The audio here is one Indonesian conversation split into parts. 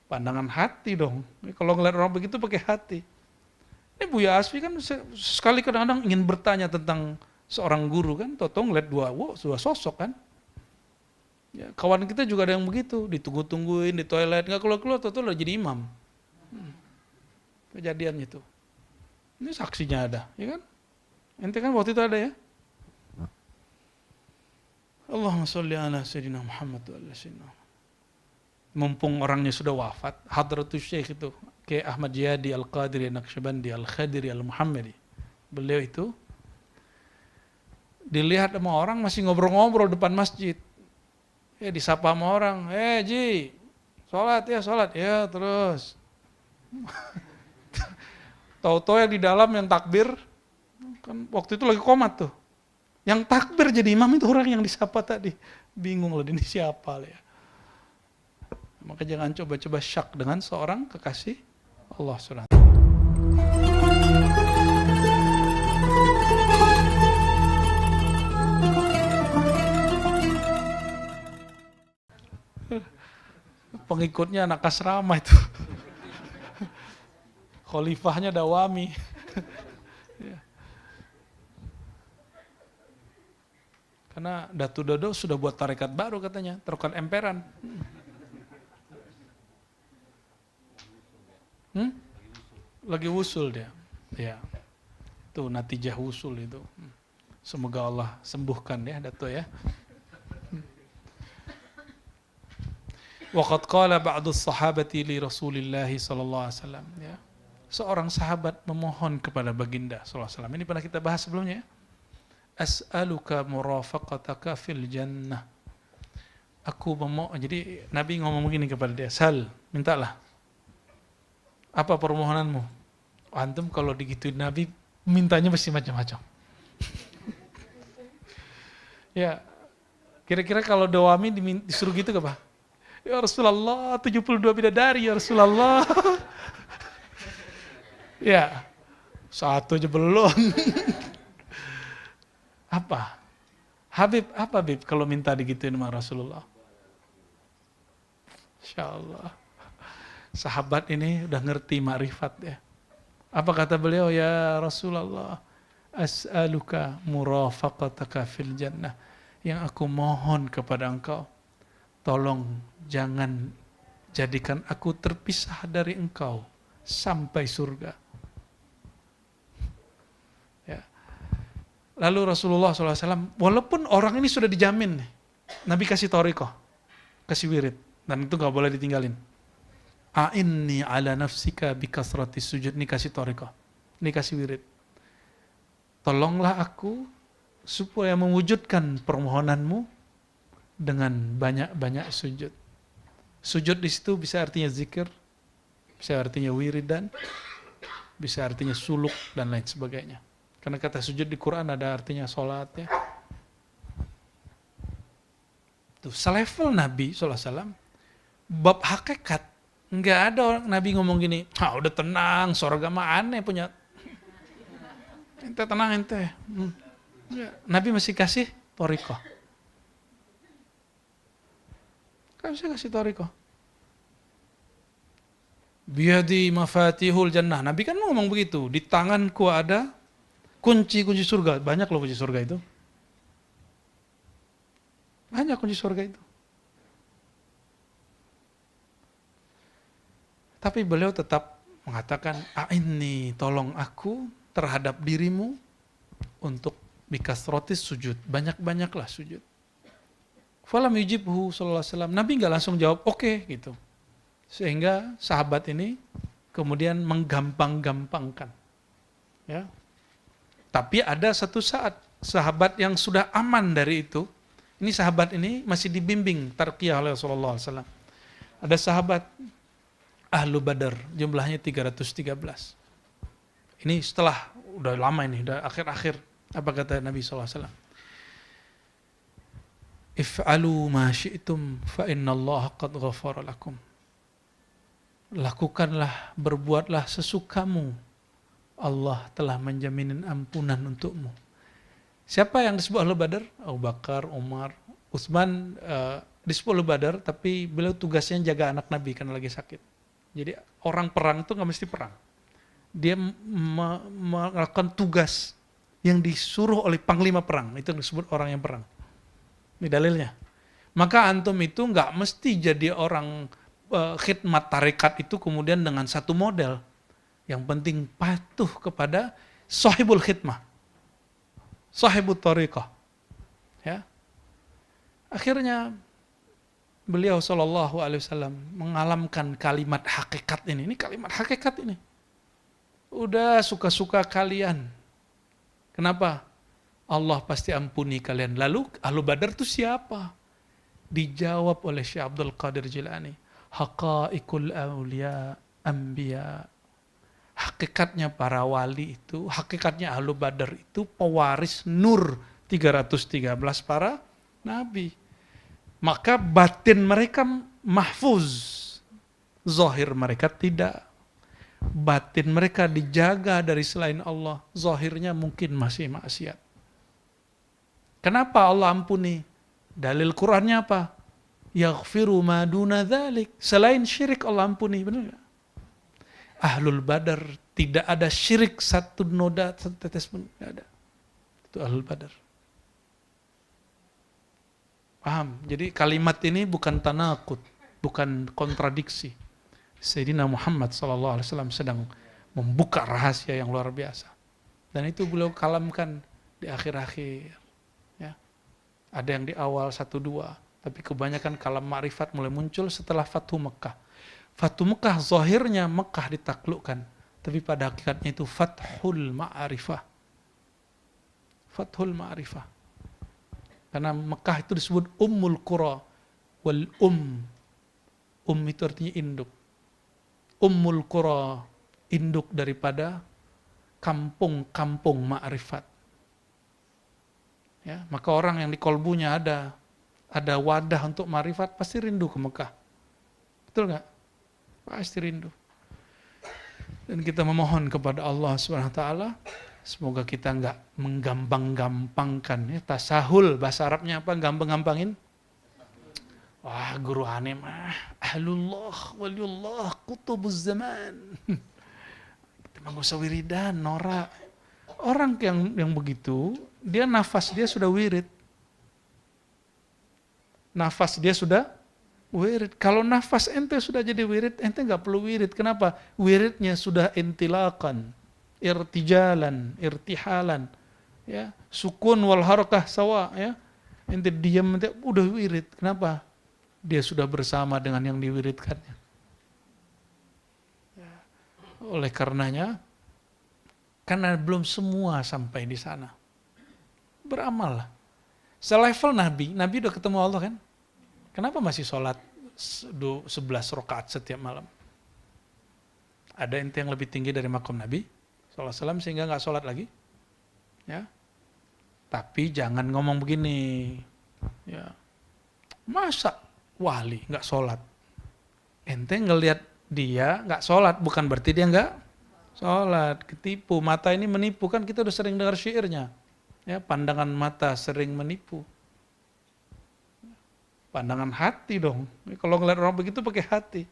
Pandangan hati dong. Kalau ngeliat orang begitu pakai hati. Ini Buya Asfi kan sekali kadang-kadang ingin bertanya tentang seorang guru kan, tau-tau ngeliat dua sosok kan. Ya, kawan kita juga ada yang begitu, ditunggu-tungguin di toilet, nggak keluar-keluar, tau-tau udah jadi imam. Kejadian itu. Ini saksinya ada, ya kan? Ente kan waktu itu ada ya? Allahumma sholli ala sayyidina Muhammad wa ala sayyidina. Mumpung orangnya sudah wafat, Hadratus Syekh itu, kayak Ahmad Jiyadi Al-Qadiri Naqsyabandi Al-Khadiri Al-Muhammadi. Beliau itu dilihat sama orang masih ngobrol-ngobrol depan masjid. Disapa sama orang, Ji, sholat ya terus. Tahu-tahu yang di dalam yang takbir, kan waktu itu lagi komat tuh. Yang takbir jadi imam itu orang yang disapa tadi. Bingung loh, ini siapa ya. Maka jangan coba-coba syak dengan seorang kekasih Allah SWT. Pengikutnya anak asrama itu. Khalifahnya Dawami. Karena Datu Dodo sudah buat tarekat baru katanya, tarekat emperan. Lagi wusul dia. Ya. Itu natijah wusul itu. Semoga Allah sembuhkan ya Dato ya. Waqad qala ba'du sahabati li Rasulillah sallallahu alaihi wasallam ya. Seorang sahabat memohon kepada baginda sallallahu alaihi wasallam. Ini pernah kita bahas sebelumnya ya. As'aluka murafaqataka fil jannah. Aku memohon. Jadi Nabi ngomong begini kepada dia, Sal, mintalah. Apa permohonanmu? Antum kalau digituin Nabi mintanya mesti macam-macam. Ya, kira-kira kalau Dawami disuruh gitu apa? Ya Rasulullah, 72 bidadari ya Rasulullah. Ya, satu aja belum. Apa? Habib, apa Habib kalau minta digituin sama Rasulullah? Insyaallah. Sahabat ini udah ngerti makrifat ya. Apa kata beliau? Ya Rasulullah, as'aluka murafaqataka fil jannah. Yang aku mohon kepada engkau, tolong jangan jadikan aku terpisah dari engkau sampai surga. Ya. Lalu Rasulullah SAW, walaupun orang ini sudah dijamin, Nabi kasih thariqah, kasih wirid, dan itu gak boleh ditinggalin. A'inni ala nafsika bikasratis sujud, ini kasih thariqah, ini kasih wirid. Tolonglah aku supaya mewujudkan permohonanmu dengan banyak-banyak sujud. Sujud di situ bisa artinya zikir, bisa artinya wiridan, bisa artinya suluk dan lain sebagainya. Karena kata sujud di Quran ada artinya sholat ya. Tuh, selevel Nabi SAW, bab hakikat, nggak ada orang Nabi ngomong gini, udah tenang, surga mah aneh punya. Ente tenang ente. Nabi masih kasih thariqah. Kan bisa kasih thariqah. Biyadi mafatihul jannah. Nabi kan ngomong begitu, di tanganku ada kunci-kunci surga. Banyak loh kunci surga itu. Banyak kunci surga itu. Tapi beliau tetap mengatakan, ini tolong aku terhadap dirimu untuk bikasrotis sujud. Banyak-banyaklah sujud. Falam yujibhu sallallahu alaihi wasallam. Nabi nggak langsung jawab, oke, gitu. Sehingga sahabat ini kemudian menggampang-gampangkan. Ya. Tapi ada satu saat sahabat yang sudah aman dari itu, ini sahabat ini masih dibimbing tarqiyah oleh Rasulullah SAW. Ada sahabat Ahlu Badar, jumlahnya 313. Ini setelah, udah lama ini, udah akhir-akhir. Apa kata Nabi SAW? If'alu ma syi'tum fa innallaha qad ghafara lakum. Lakukanlah, berbuatlah sesukamu. Allah telah menjamin ampunan untukmu. Siapa yang disebut Ahlu Badar? Abu Bakar, Umar, Utsman di 10 Badar, tapi beliau tugasnya jaga anak Nabi karena lagi sakit. Jadi orang perang itu nggak mesti perang. Dia melakukan tugas yang disuruh oleh panglima perang. Itu yang disebut orang yang perang. Ini dalilnya. Maka antum itu nggak mesti jadi orang khidmat tarekat itu kemudian dengan satu model. Yang penting patuh kepada sahibul khidmah. Sahibul tariqah. Ya. Akhirnya beliau sallallahu alaihi wasallam mengalamkan kalimat hakikat ini. Ini kalimat hakikat ini. Udah suka-suka kalian. Kenapa? Allah pasti ampuni kalian. Lalu Ahlu Badar itu siapa? Dijawab oleh Syekh Abdul Qadir Jilani. Haqaiqul awliya anbiya. Hakikatnya para wali itu, hakikatnya Ahlu Badar itu pewaris nur 313 para nabi. Maka batin mereka mahfuz. Zahir mereka tidak. Batin mereka dijaga dari selain Allah. Zahirnya mungkin masih maksiat. Kenapa Allah ampuni? Dalil Qur'annya apa? Yaghfiru ma duna dzalik. Selain syirik Allah ampuni, benar enggak? Ahlul Badar tidak ada syirik satu noda, satu tetes pun enggak ada. Itu Ahlul Badar. Paham? Jadi kalimat ini bukan tanaqud, bukan kontradiksi. Sayyidina Muhammad SAW sedang membuka rahasia yang luar biasa. Dan itu beliau kalamkan di akhir-akhir. Ya. Ada yang di awal 1-2. Tapi kebanyakan kalam ma'rifat mulai muncul setelah Fathu Mekah. Fathu Mekah zahirnya Mekah ditaklukkan. Tapi pada hakikatnya itu Fathul Ma'rifah. Fathul Ma'rifah. Karena Mekah itu disebut Ummul Qura. Wal itu artinya induk. Ummul Qura, induk daripada kampung-kampung ma'rifat. Ya, maka orang yang di kolbunya ada wadah untuk ma'rifat pasti rindu ke Mekah. Betul nggak? Pasti rindu. Dan kita memohon kepada Allah Subhanahu wa taala semoga kita nggak menggampang-gampangkan ya, tasahul bahasa Arabnya apa? Gampang-gampangin. Wah, guru aneh mah ahlullah, waliullah, kutubuz zaman. Kita mah gak usah wiridan, norak. Orang yang begitu, dia nafas dia sudah wirid. Nafas dia sudah wirid. Kalau nafas ente sudah jadi wirid, ente gak perlu wirid. Kenapa? Wiridnya sudah intilakan, irtijalan, irtihalan. Ya, sukun wal harakah sawa. Ya. Ente diam, ente udah wirid. Kenapa? Dia sudah bersama dengan yang diwiridkannya. Oleh karenanya, karena belum semua sampai di sana. Beramallah. Selevel Nabi udah ketemu Allah kan? Kenapa masih sholat 11 rakaat setiap malam? Ada ente yang lebih tinggi dari makom Nabi SAW sehingga nggak sholat lagi? Ya. Tapi jangan ngomong begini. Ya. Masa wali nggak sholat? Ente ngelihat dia nggak sholat bukan berarti dia nggak sholat. Ketipu, mata ini menipu, kan kita udah sering dengar syairnya. Ya, pandangan mata sering menipu. Pandangan hati dong. Kalau ngelihat orang begitu pakai hati.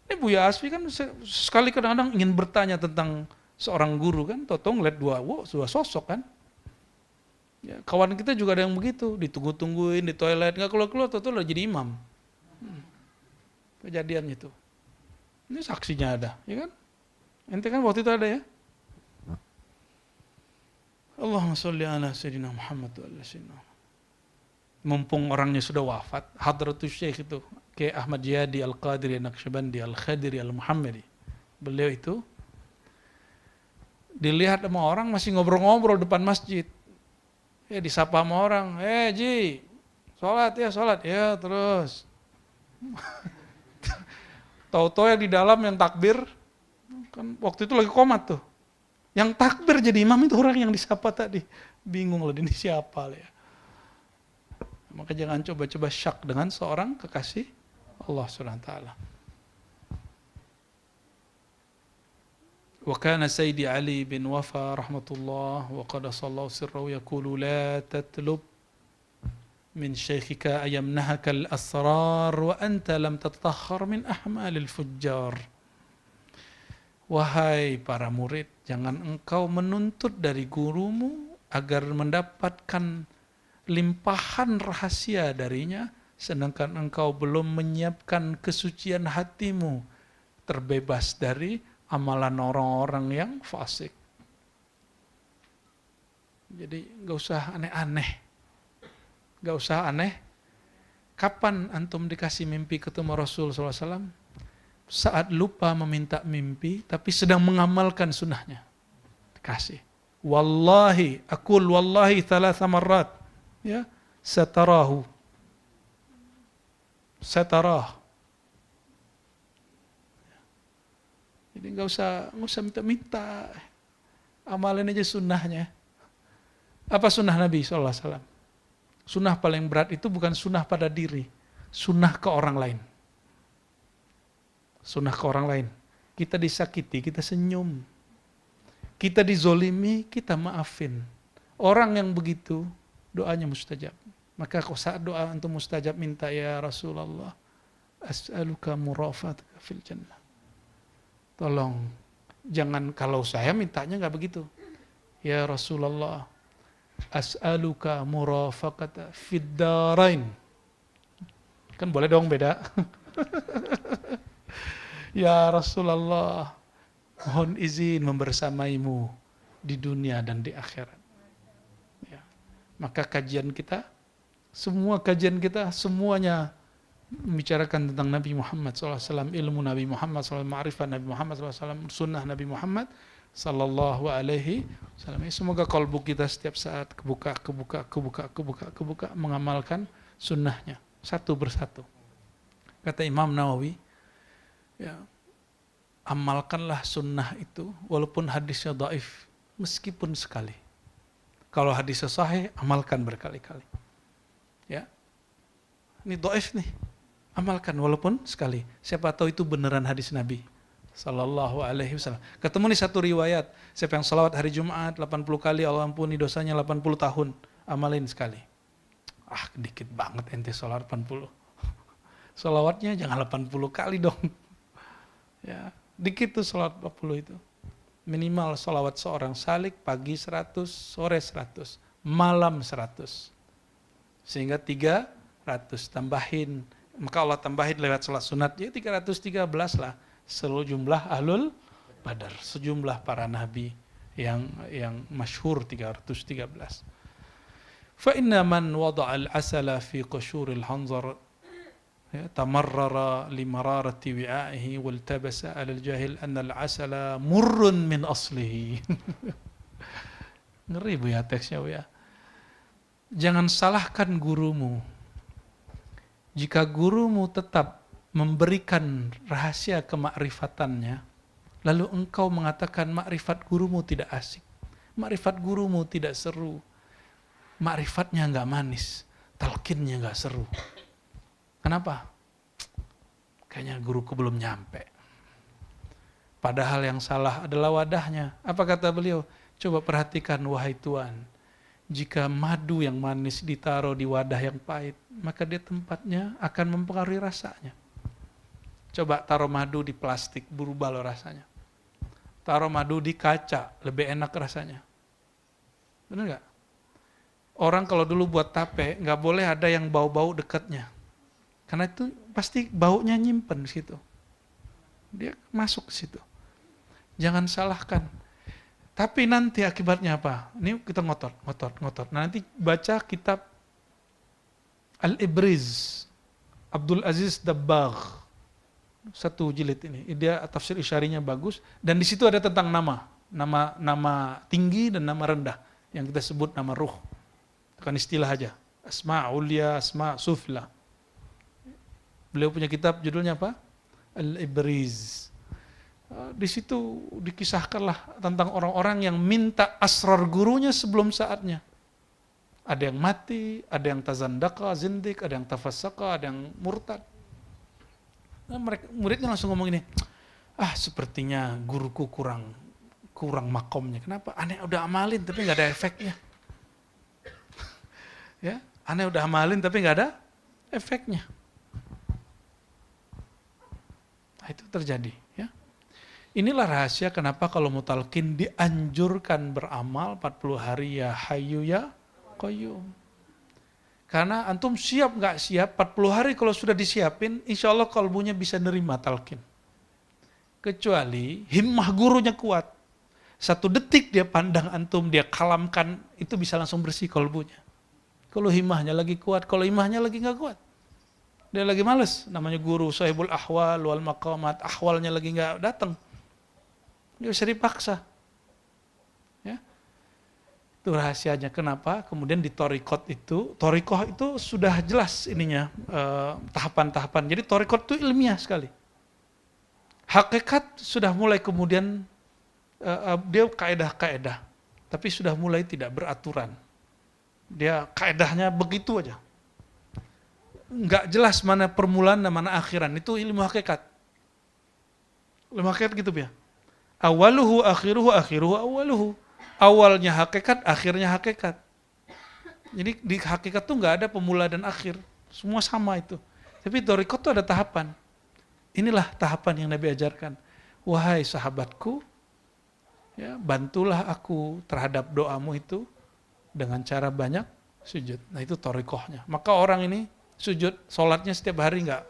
Ini Buya Asfi kan sekali kadang-kadang ingin bertanya tentang seorang guru kan, toto ngelihat dua sosok kan. Ya, kawan kita juga ada yang begitu, ditunggu-tungguin di toilet, nggak keluar-keluar, toto udah jadi imam. Kejadian itu. Ini saksinya ada, ya kan? Ente kan waktu itu ada ya? Allahumma sholli ala sayyidina Muhammad wa ala sayyidina. Mumpung orangnya sudah wafat, hadratus syekh itu, kayak Ahmad Jiyadi Al-Qadiri Naqsyabandi Al-Khadiri Al-Muhammadi. Beliau itu dilihat sama orang masih ngobrol-ngobrol depan masjid. Ya disapa sama orang, Ji, sholat ya terus. Tahu-tahu yang di dalam yang takbir, kan waktu itu lagi komat tuh. Yang takbir jadi imam itu orang yang disapa tadi. Bingung loh, ini siapa ya. Maka jangan coba-coba syak dengan seorang kekasih Allah Subhanahu wa taala. وكان سيدي علي بن وفا رحمة الله وقد صلى سره يقول لا تطلب min syekhika ayamnahakal asrar wa anta lam tatahhar min ahmalil fujjar. Wahai para murid, jangan engkau menuntut dari gurumu agar mendapatkan limpahan rahasia darinya, sedangkan engkau belum menyiapkan kesucian hatimu terbebas dari amalan orang-orang yang fasik. Jadi gak usah aneh-aneh. Gak usah aneh. Kapan antum dikasih mimpi ketemu Rasul SAW? Saat lupa meminta mimpi, tapi sedang mengamalkan sunnahnya. Dikasih. Wallahi, aqul wallahi thalatha marrat. Ya, satarahu. Satarah. Jadi nggak usah minta-minta. Amalin aja sunnahnya. Apa sunnah Nabi SAW? Sunnah paling berat itu bukan sunnah pada diri. Sunnah ke orang lain. Sunnah ke orang lain. Kita disakiti, kita senyum. Kita dizolimi, kita maafin. Orang yang begitu, doanya mustajab. Maka saat doa antum mustajab, minta, ya Rasulullah, as'aluka murafataka fil jannah. Tolong, jangan kalau saya mintanya nggak begitu. Ya Rasulullah, as'aluka murafaqata fid darain. Kan boleh dong beda. Ya Rasulullah, mohon izin membersamaimu di dunia dan di akhirat. Ya. Maka kajian kita, semua kajian kita, semuanya membicarakan tentang Nabi Muhammad SAW, ilmu Nabi Muhammad SAW, ma'rifat Nabi Muhammad SAW, sunnah Nabi Muhammad Sallallahu Alaihi Wasallam. Semoga kalbu kita setiap saat kebuka mengamalkan sunnahnya satu persatu. Kata Imam Nawawi, ya, amalkanlah sunnah itu walaupun hadisnya dhaif, meskipun sekali. Kalau hadisnya sahih, amalkan berkali-kali. Ya, ini dhaif nih, amalkan walaupun sekali. Siapa tahu itu beneran hadis Nabi Sallallahu Alaihi Wasallam. Ketemu nih satu riwayat, siapa yang salawat hari Jumat 80 kali, Allah ampuni dosanya 80 tahun, amalin sekali. Ah, dikit banget ente salawat 80. Salawatnya jangan 80 kali dong. Ya, dikit tuh salawat 40 itu. Minimal salawat seorang salik pagi 100, sore 100, malam 100. Sehingga 300 tambahin. Maka Allah tambahin lewat salat sunat, ya 313 lah. Seluruh jumlah ahlul badar, sejumlah para nabi yang masyhur 313. Fa inna man wada'a al-asala fi qushuril hanzar tamarrara limararati wi'a'ihi waltabasa 'ala al-jahil anna al-asala murrun min aslihi. Ngeri Bu ya teksnya Bu ya. Jangan salahkan gurumu. Jika gurumu tetap memberikan rahasia kemakrifatannya, lalu engkau mengatakan makrifat gurumu tidak asik, makrifat gurumu tidak seru, makrifatnya enggak manis, talqinnya enggak seru. Kenapa? Kayaknya guruku belum nyampe. Padahal yang salah adalah wadahnya. Apa kata beliau? Coba perhatikan wahai Tuan. Jika madu yang manis ditaruh di wadah yang pahit, maka dia tempatnya akan mempengaruhi rasanya. Coba taruh madu di plastik, berubah loh rasanya. Taruh madu di kaca, lebih enak rasanya. Benar nggak? Orang kalau dulu buat tape, nggak boleh ada yang bau-bau dekatnya. Karena itu pasti baunya nyimpen di situ. Dia masuk ke situ. Jangan salahkan. Tapi nanti akibatnya apa? Ini kita ngotot. Nah, nanti baca kitab Al-Ibriz, Abdul Aziz Dabbagh. Satu jilid ini. Dia tafsir isyarinya bagus. Dan di situ ada tentang nama tinggi dan nama rendah. Yang kita sebut nama ruh. Itu kan istilah aja. Asma' ulia, asma' sufla. Beliau punya kitab judulnya apa? Al-Ibriz. Di situ dikisahkanlah tentang orang-orang yang minta asrar gurunya sebelum saatnya. Ada yang mati, ada yang tazandaka, zindik, ada yang tafassaka, ada yang murtad. Nah, muridnya langsung ngomong ini, sepertinya guruku kurang makomnya. Kenapa? Aneh udah amalin tapi nggak ada efeknya. Ya, Aneh udah amalin tapi nggak ada efeknya. Nah, itu terjadi. Ya. Inilah rahasia kenapa kalau mutalkin dianjurkan beramal 40 hari ya Hayyu ya Qayyum. Karena antum siap nggak siap, 40 hari kalau sudah disiapin, insya Allah kalbunya bisa nerima talkin. Kecuali himmah gurunya kuat. 1 detik dia pandang antum, dia kalamkan, itu bisa langsung bersih kalbunya. Kalau himmahnya lagi kuat, kalau himmahnya lagi nggak kuat, dia lagi males, namanya guru sahibul ahwal wal maqamat, ahwalnya lagi nggak datang, dia bisa dipaksa. Ya. Itu rahasianya kenapa kemudian di torikot itu, torikoh itu sudah jelas ininya, tahapan-tahapan. Jadi torikot itu ilmiah sekali. Hakikat sudah mulai kemudian dia kaedah-kaedah, tapi sudah mulai tidak beraturan. Dia kaedahnya begitu aja. Nggak jelas mana permulaan dan mana akhiran. Itu ilmu hakikat. Ilmu hakikat gitu ya. Awaluhu akhiruhu akhiruhu awaluhu. Awalnya hakikat, akhirnya hakikat. Jadi di hakikat tuh nggak ada pemula dan akhir. Semua sama itu. Tapi torikot tuh ada tahapan. Inilah tahapan yang Nabi ajarkan. Wahai sahabatku, ya, bantulah aku terhadap doamu itu dengan cara banyak sujud. Nah itu torikohnya. Maka orang ini sujud, sholatnya setiap hari nggak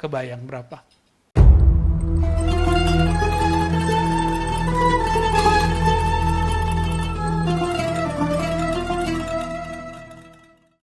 kebayang berapa.